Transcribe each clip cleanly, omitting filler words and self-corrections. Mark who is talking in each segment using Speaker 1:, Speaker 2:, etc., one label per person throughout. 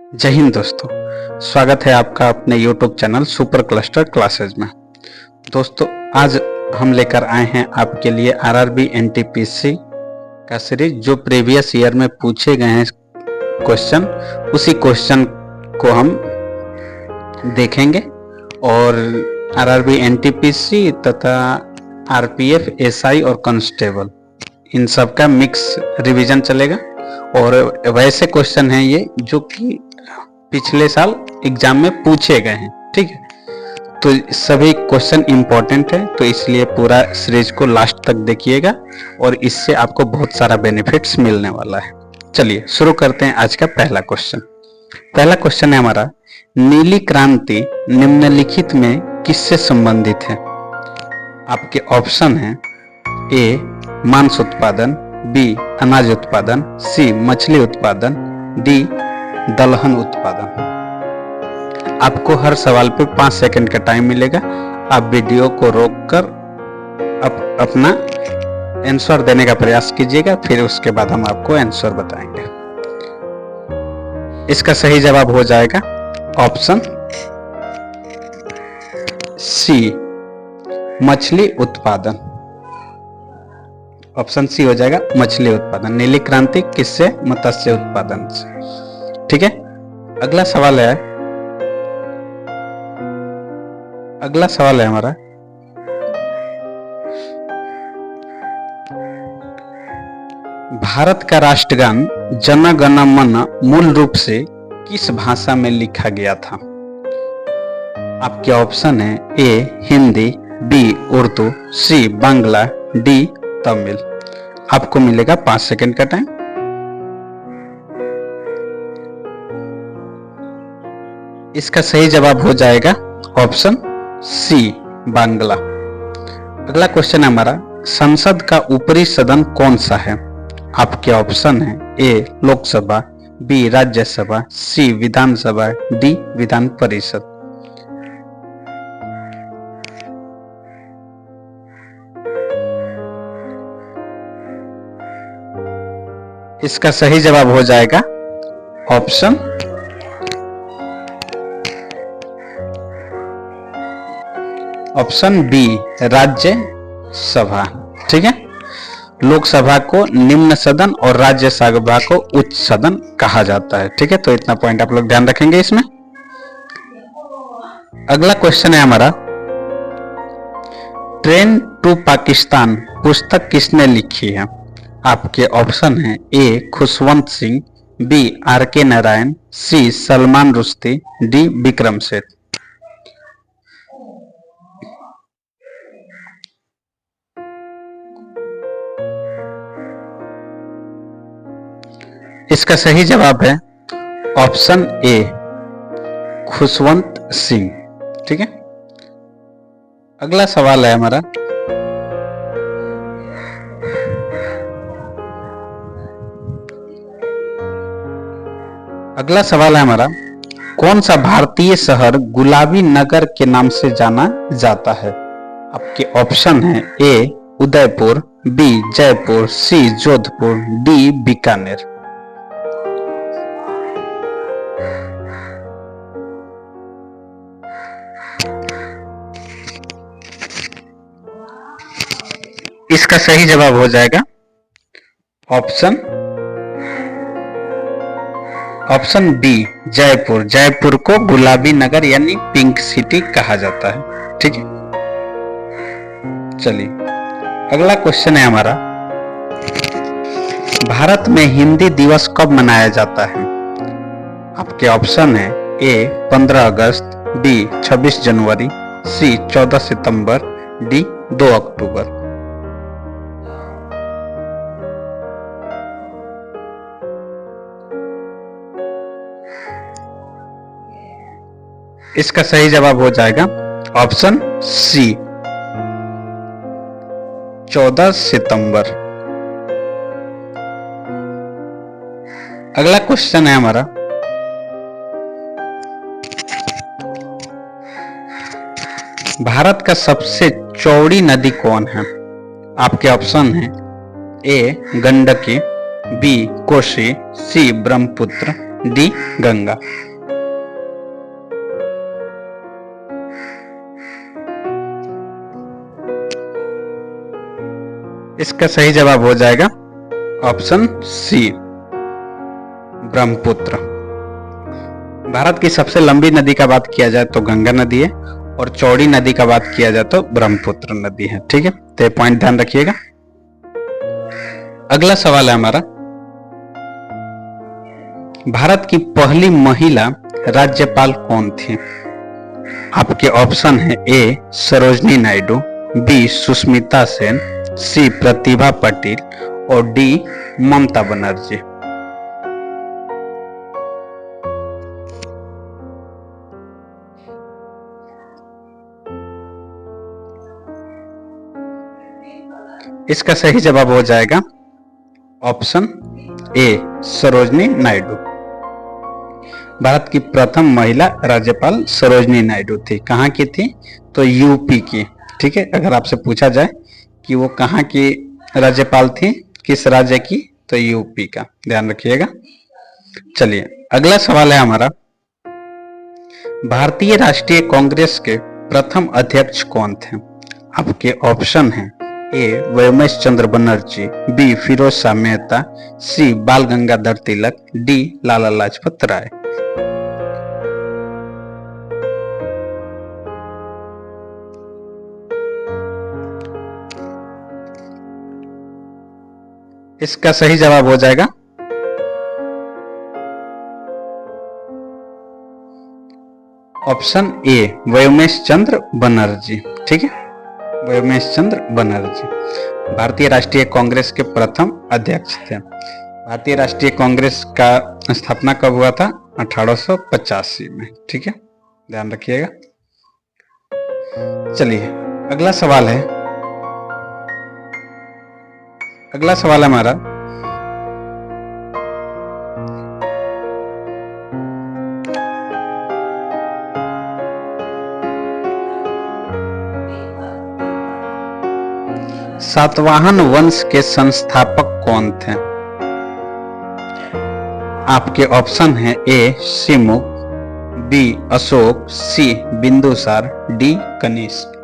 Speaker 1: जय हिंद दोस्तों, स्वागत है आपका अपने YouTube channel super cluster classes में। दोस्तों, आज हम लेकर आए हैं आपके लिए आरआरबी एनटीपीसी का सीरीज, जो प्रीवियस ईयर में पूछे गए हैं क्वेश्चन, उसी क्वेश्चन को हम देखेंगे। और आरआरबी एनटीपीसी तथा आरपीएफ, एसआई और कांस्टेबल, इन सब का मिक्स रिवीजन चलेगा। और वैसे क्वेश्चन हैं ये जो कि पिछले साल एग्जाम में पूछे गए हैं, ठीक है। तो सभी क्वेश्चन इंपॉर्टेंट है, तो इसलिए पूरा सीरीज को लास्ट तक देखिएगा और इससे आपको बहुत सारा बेनिफिट्स मिलने वाला है। चलिए शुरू करते हैं आज का पहला क्वेश्चन। पहला क्वेश्चन है हमारा, नीली क्रांति निम्नलिखित में किससे संबंधित है? आपके ऑप्शन है ए मांस उत्पादन, बी अनाज उत्पादन, सी मछली उत्पादन, डी दलहन उत्पादन। आपको हर सवाल पे 5 सेकंड का टाइम मिलेगा। आप वीडियो को रोककर अपना आंसर देने का प्रयास कीजिएगा, फिर उसके बाद हम आपको आंसर बताएंगे। इसका सही जवाब हो जाएगा ऑप्शन सी, मछली उत्पादन। ऑप्शन सी हो जाएगा मछली उत्पादन। नीली क्रांति किससे? मत्स्य उत्पादन से, ठीक है। अगला सवाल है हमारा, भारत का राष्ट्रगान जन गण मन मूल रूप से किस भाषा में लिखा गया था? आपके ऑप्शन है ए हिंदी, बी उर्दू, सी बांग्ला, डी तमिल। आपको मिलेगा 5 सेकंड का टाइम। इसका सही जवाब हो जाएगा ऑप्शन सी, बांग्ला। अगला क्वेश्चन है हमारा, संसद का ऊपरी सदन कौन सा है? आपके ऑप्शन है ए लोकसभा, बी राज्यसभा, सी विधानसभा, डी विधान परिषद। इसका सही जवाब हो जाएगा ऑप्शन बी, राज्यसभा, ठीक है। लोकसभा को निम्न सदन और राज्यसभा को उच्च सदन कहा जाता है, ठीक है। तो इतना पॉइंट आप लोग ध्यान रखेंगे इसमें। अगला क्वेश्चन है हमारा, ट्रेन टू पाकिस्तान पुस्तक किसने लिखी है? आपके ऑप्शन है ए खुशवंत सिंह, बी आर के नारायण, सी सलमान रुश्दी, डी विक्रम सेठ। इसका सही जवाब है ऑप्शन ए, खुशवंत सिंह, ठीक है। अगला सवाल है हमारा, कौन सा भारतीय शहर गुलाबी नगर के नाम से जाना जाता है? आपके ऑप्शन है ए उदयपुर, बी जयपुर, सी जोधपुर, डी बीकानेर। इसका सही जवाब हो जाएगा ऑप्शन बी, जयपुर। जयपुर को गुलाबी नगर यानी पिंक सिटी कहा जाता है, ठीक है। चलिए अगला क्वेश्चन है हमारा, भारत में हिंदी दिवस कब मनाया जाता है? आपके ऑप्शन है ए 15 अगस्त, बी 26 जनवरी, सी 14 सितंबर, डी 2 अक्टूबर। इसका सही जवाब हो जाएगा ऑप्शन सी, 14 सितंबर। अगला क्वेश्चन है हमारा, भारत का सबसे चौड़ी नदी कौन है? आपके ऑप्शन है ए गंडकी, बी कोसी, सी ब्रह्मपुत्र, डी गंगा। इसका सही जवाब हो जाएगा ऑप्शन सी, ब्रह्मपुत्र। भारत की सबसे लंबी नदी का बात किया जाए तो गंगा नदी है, और चौड़ी नदी का बात किया जाए तो ब्रह्मपुत्र नदी है। ठीक है, तो ये पॉइंट ध्यान रखिएगा। अगला सवाल है हमारा, भारत की पहली महिला राज्यपाल कौन थी? आपके ऑप्शन है ए सरोजनी नायडू, बी सुष्मिता सेन, सी प्रतिभा पाटिल और डी ममता बनर्जी। इसका सही जवाब हो जाएगा ऑप्शन ए सरोजनी नायडू। भारत की प्रथम महिला राज्यपाल सरोजनी नायडू थी। कहाँ की थी? तो यूपी की। ठीक है, अगर आपसे पूछा जाए कि वो कहाँ की राज्यपाल थी, किस राज्य की, तो यूपी का, ध्यान रखिएगा। चलिए अगला सवाल है हमारा, भारतीय राष्ट्रीय कांग्रेस के प्रथम अध्यक्ष कौन थे? आपके ऑप्शन हैं ए व्योमेश चंद्र बनर्जी, बी फिरोज शाह मेहता, सी बाल गंगाधर तिलक, डी लाला लाजपत राय। इसका सही जवाब हो जाएगा ऑप्शन ए व्योमेश चंद्र बनर्जी। ठीक है, व्योमेश चंद्र बनर्जी भारतीय राष्ट्रीय कांग्रेस के प्रथम अध्यक्ष थे। भारतीय राष्ट्रीय कांग्रेस का स्थापना कब हुआ था? 1885 में। ठीक है, ध्यान रखिएगा। चलिए अगला सवाल है, अगला सवाल हमारा, सातवाहन वंश के संस्थापक कौन थे? आपके ऑप्शन है ए शिमुख, बी अशोक, सी बिंदुसार, डी कनिष्क।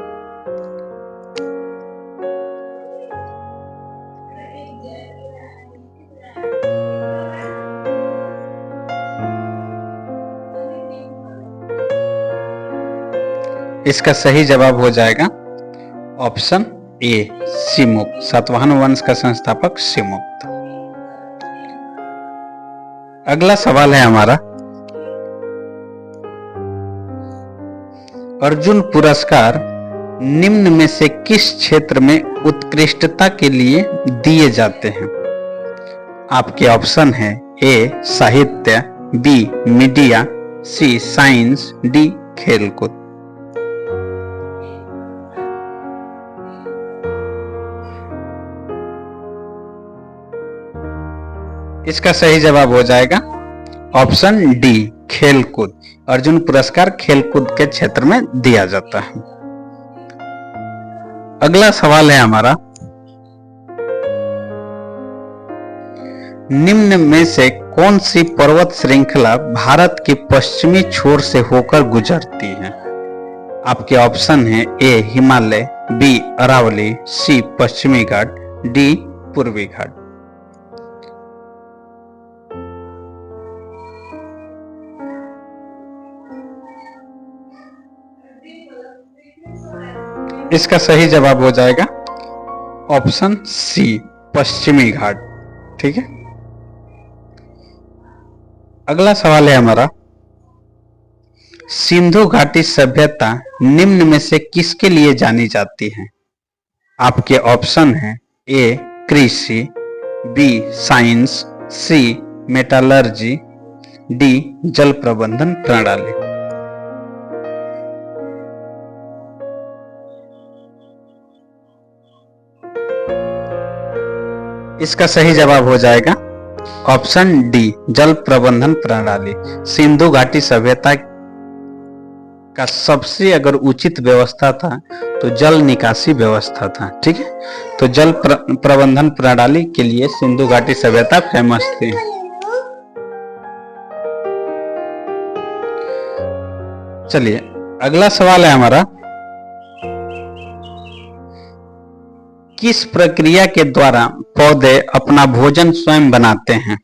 Speaker 1: इसका सही जवाब हो जाएगा ऑप्शन ए शिमुख। सातवाहन वंश का संस्थापक शिमुख था। अगला सवाल है हमारा, अर्जुन पुरस्कार निम्न में से किस क्षेत्र में उत्कृष्टता के लिए दिए जाते हैं? आपके ऑप्शन है ए साहित्य, बी मीडिया, सी साइंस, डी खेलकूद। इसका सही जवाब हो जाएगा ऑप्शन डी खेलकूद। अर्जुन पुरस्कार खेलकूद के क्षेत्र में दिया जाता है। अगला सवाल है हमारा, निम्न में से कौन सी पर्वत श्रृंखला भारत के पश्चिमी छोर से होकर गुजरती है? आपके ऑप्शन है ए हिमालय, बी अरावली, सी पश्चिमी घाट, डी पूर्वी घाट। इसका सही जवाब हो जाएगा ऑप्शन सी पश्चिमी घाट। ठीक है, अगला सवाल है हमारा, सिंधु घाटी सभ्यता निम्न में से किसके लिए जानी जाती है? आपके ऑप्शन है ए कृषि, बी साइंस, सी मेटालर्जी, डी जल प्रबंधन प्रणाली। इसका सही जवाब हो जाएगा ऑप्शन डी जल प्रबंधन प्रणाली। सिंधु घाटी सभ्यता का सबसे अगर उचित व्यवस्था था तो जल निकासी व्यवस्था था। ठीक है, तो जल प्रबंधन प्रणाली के लिए सिंधु घाटी सभ्यता फेमस थी। चलिए अगला सवाल है हमारा, किस प्रक्रिया के द्वारा पौधे अपना भोजन स्वयं बनाते हैं?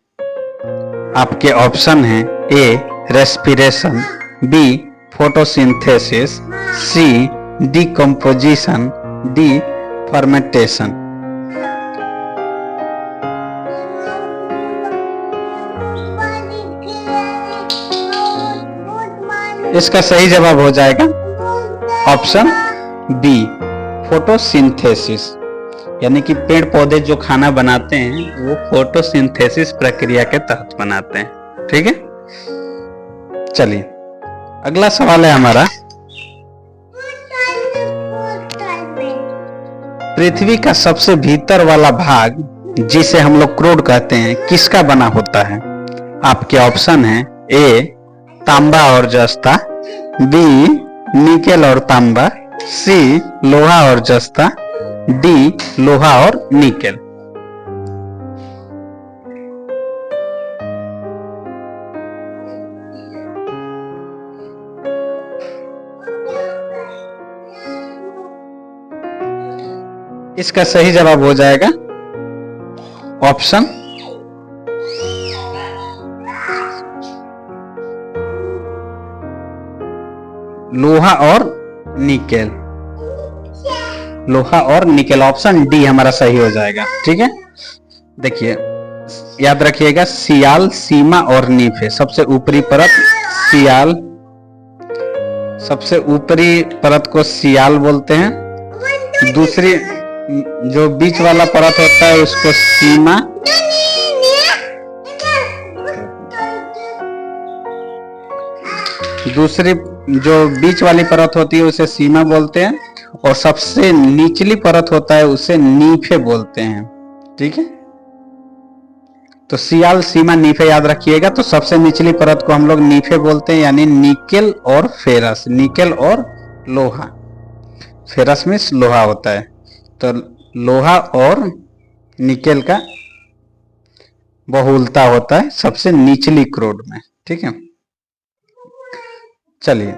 Speaker 1: आपके ऑप्शन हैं ए रेस्पिरेशन, बी फोटोसिंथेसिस, सी डिकम्पोजिशन, डी फर्मेंटेशन। इसका सही जवाब हो जाएगा ऑप्शन बी फोटोसिंथेसिस, यानी कि पेड़ पौधे जो खाना बनाते हैं वो फोटोसिंथेसिस प्रक्रिया के तहत बनाते हैं। ठीक है, चलिए अगला सवाल है हमारा, पृथ्वी का सबसे भीतर वाला भाग जिसे हम लोग क्रोड कहते हैं किसका बना होता है? आपके ऑप्शन है ए तांबा और जस्ता, बी निकेल और तांबा, सी लोहा और जस्ता, डी लोहा और निकेल। इसका सही जवाब हो जाएगा ऑप्शन लोहा और निकेल। लोहा और निकेल, ऑप्शन डी हमारा सही हो जाएगा। ठीक है, देखिए याद रखिएगा, सियाल, सीमा और नीफ है। सबसे ऊपरी परत सियाल, सबसे ऊपरी परत को सियाल बोलते हैं। दूसरी जो बीच वाला परत होता है उसको सीमा, दूसरी जो बीच वाली परत होती है उसे सीमा बोलते हैं, और सबसे निचली परत होता है उसे नीफे बोलते हैं। ठीक है, तो सियाल, सीमा, नीफे याद रखिएगा। तो सबसे निचली परत को हम लोग नीफे बोलते हैं, यानी निकेल और फेरस, निकेल और लोहा। फेरस में लोहा होता है, तो लोहा और निकेल का बहुलता होता है सबसे निचली क्रोड में। ठीक है, चलिए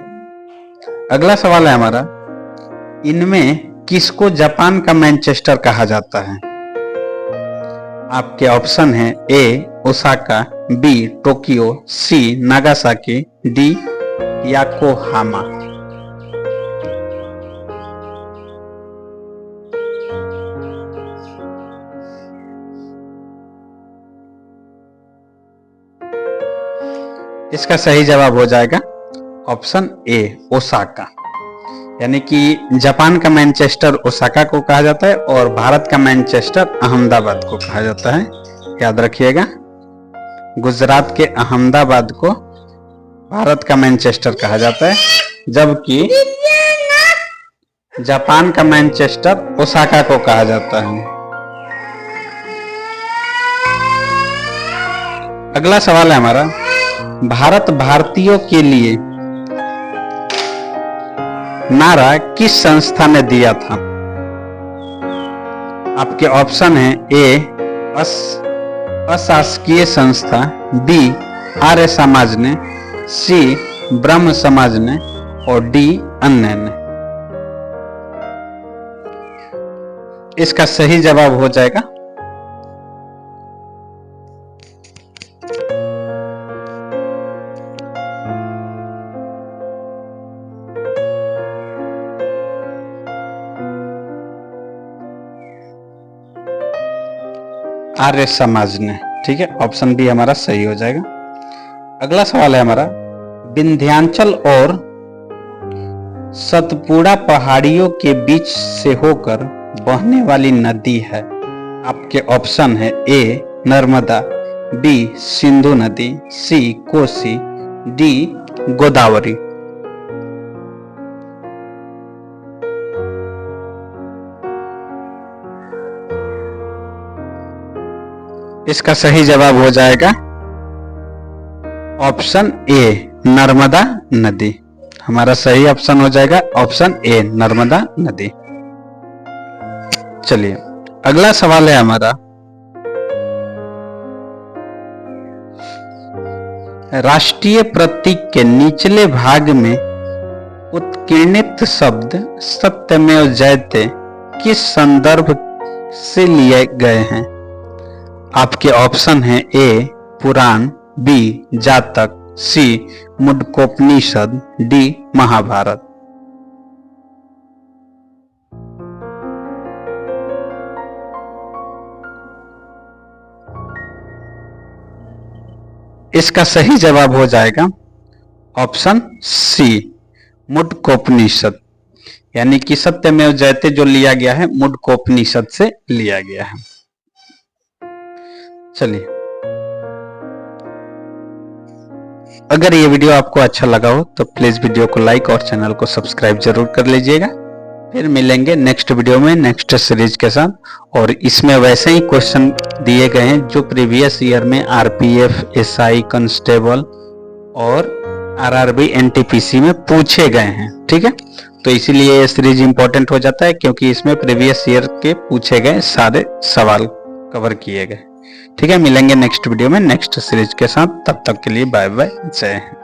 Speaker 1: अगला सवाल है हमारा, इनमें किसको जापान का मैनचेस्टर कहा जाता है? आपके ऑप्शन है ए ओसाका, बी टोक्यो, सी नागासाकी, डी याकोहामा। इसका सही जवाब हो जाएगा ऑप्शन ए ओसाका, यानी कि जापान का मैनचेस्टर ओसाका को कहा जाता है और भारत का मैनचेस्टर अहमदाबाद को कहा जाता है। याद रखिएगा, गुजरात के अहमदाबाद को भारत का मैनचेस्टर कहा जाता है, जबकि जापान का मैनचेस्टर ओसाका को कहा जाता है। अगला सवाल है हमारा, भारत भारतीयों के लिए नारा किस संस्था ने दिया था? आपके ऑप्शन है ए अशासकीय संस्था, बी आर्य समाज ने, सी ब्रह्म समाज ने, और डी अन्य ने। इसका सही जवाब हो जाएगा आर्य समाज ने। ठीक है, ऑप्शन बी हमारा सही हो जाएगा। अगला सवाल है हमारा, विंध्याचल और सतपुड़ा पहाड़ियों के बीच से होकर बहने वाली नदी है। आपके ऑप्शन है ए नर्मदा, बी सिंधु नदी, सी कोसी, डी गोदावरी। इसका सही जवाब हो जाएगा ऑप्शन ए नर्मदा नदी। हमारा सही ऑप्शन हो जाएगा ऑप्शन ए नर्मदा नदी। चलिए अगला सवाल है हमारा, राष्ट्रीय प्रतीक के निचले भाग में किणित शब्द सत्यमेव जयते किस संदर्भ से लिए गए हैं? आपके ऑप्शन हैं ए पुराण, बी जातक, सी मुंडकोपनिषद, डी महाभारत। इसका सही जवाब हो जाएगा ऑप्शन सी मुंडकोपनिषद, यानी कि सत्यमेव जयते जो लिया गया है मुंडकोपनिषद से लिया गया है। चलिए, अगर ये वीडियो आपको अच्छा लगा हो तो प्लीज वीडियो को लाइक और चैनल को सब्सक्राइब जरूर कर लीजिएगा। फिर मिलेंगे नेक्स्ट वीडियो में नेक्स्ट सीरीज के साथ, और इसमें वैसे ही क्वेश्चन दिए गए हैं जो प्रीवियस ईयर में आरपीएफ, एसआई, कांस्टेबल और आरआरबी, एनटीपीसी में पूछे गए हैं। ठीक है, तो इसीलिए ये सीरीज इंपॉर्टेंट हो जाता है क्योंकि इसमें प्रीवियस ईयर के पूछे गए सारे सवाल कवर किए गए। ठीक है, मिलेंगे नेक्स्ट वीडियो में नेक्स्ट सीरीज के साथ। तब तक के लिए बाय बाय, जय हिंद।